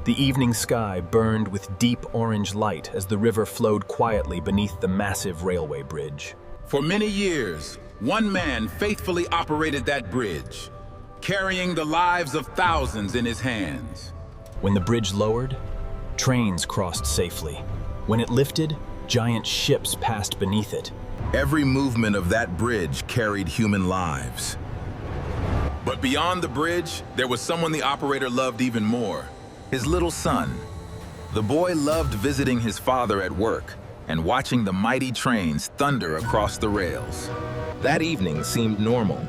The evening sky burned with deep orange light as the river flowed quietly beneath the massive railway bridge. For many years, one man faithfully operated that bridge, carrying the lives of thousands in his hands. When the bridge lowered, trains crossed safely. When it lifted, giant ships passed beneath it. Every movement of that bridge carried human lives. But beyond the bridge, there was someone the operator loved even more: his little son. The boy loved visiting his father at work and watching the mighty trains thunder across the rails. That evening seemed normal.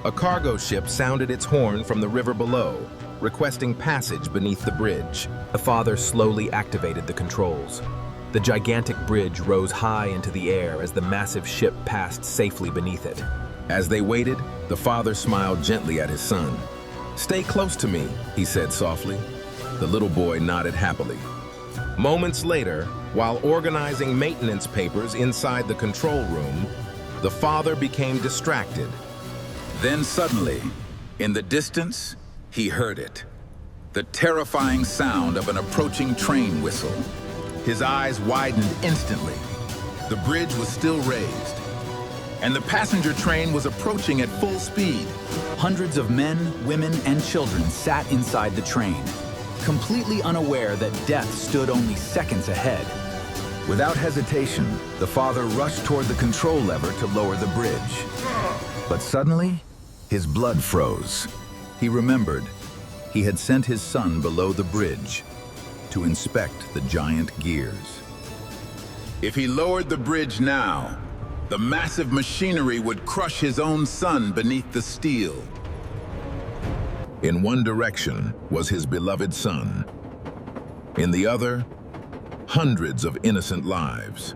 A cargo ship sounded its horn from the river below, requesting passage beneath the bridge. The father slowly activated the controls. The gigantic bridge rose high into the air as the massive ship passed safely beneath it. As they waited, the father smiled gently at his son. "Stay close to me," he said softly. The little boy nodded happily. Moments later, while organizing maintenance papers inside the control room, the father became distracted. Then suddenly, in the distance, he heard it. The terrifying sound of an approaching train whistle. His eyes widened instantly. The bridge was still raised, and the passenger train was approaching at full speed. Hundreds of men, women, and children sat inside the train, completely unaware that death stood only seconds ahead. Without hesitation, the father rushed toward the control lever to lower the bridge. But suddenly, his blood froze. He remembered he had sent his son below the bridge to inspect the giant gears. If he lowered the bridge now, the massive machinery would crush his own son beneath the steel. In one direction was his beloved son. In the other, hundreds of innocent lives.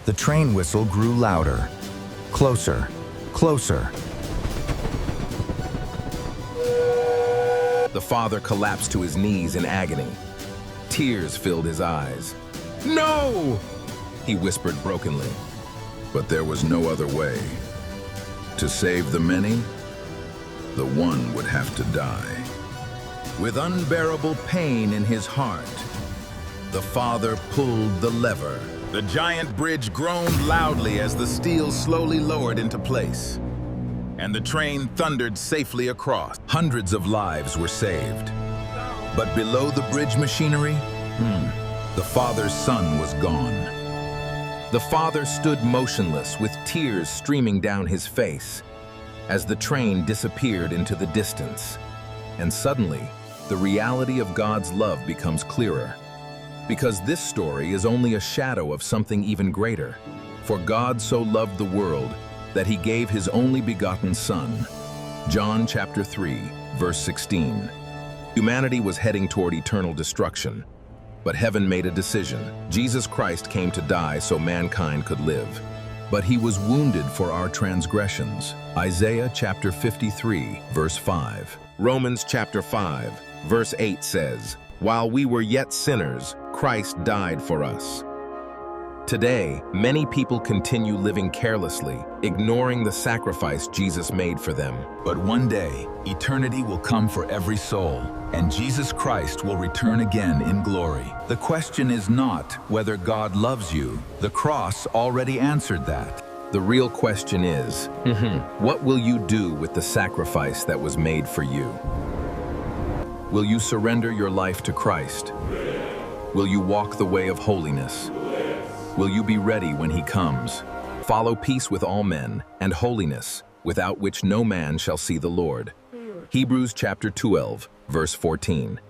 The train whistle grew louder, closer, closer. The father collapsed to his knees in agony. Tears filled his eyes. "No!" he whispered brokenly. But there was no other way. To save the many, the one would have to die. With unbearable pain in his heart, the father pulled the lever. The giant bridge groaned loudly as the steel slowly lowered into place, and the train thundered safely across. Hundreds of lives were saved. But below the bridge machinery, the father's son was gone. The father stood motionless with tears streaming down his face as the train disappeared into the distance. And suddenly, the reality of God's love becomes clearer. Because this story is only a shadow of something even greater. For God so loved the world that he gave his only begotten Son. John chapter 3, verse 16. Humanity was heading toward eternal destruction. But heaven made a decision. Jesus Christ came to die so mankind could live. But he was wounded for our transgressions. Isaiah chapter 53, verse 5. Romans chapter 5, verse 8 says, "While we were yet sinners, Christ died for us." Today, many people continue living carelessly, ignoring the sacrifice Jesus made for them. But one day, eternity will come for every soul, and Jesus Christ will return again in glory. The question is not whether God loves you. The cross already answered that. The real question is, what will you do with the sacrifice that was made for you? Will you surrender your life to Christ? Will you walk the way of holiness? Will you be ready when he comes? Follow peace with all men and holiness, without which no man shall see the Lord. Hebrews chapter 12, verse 14.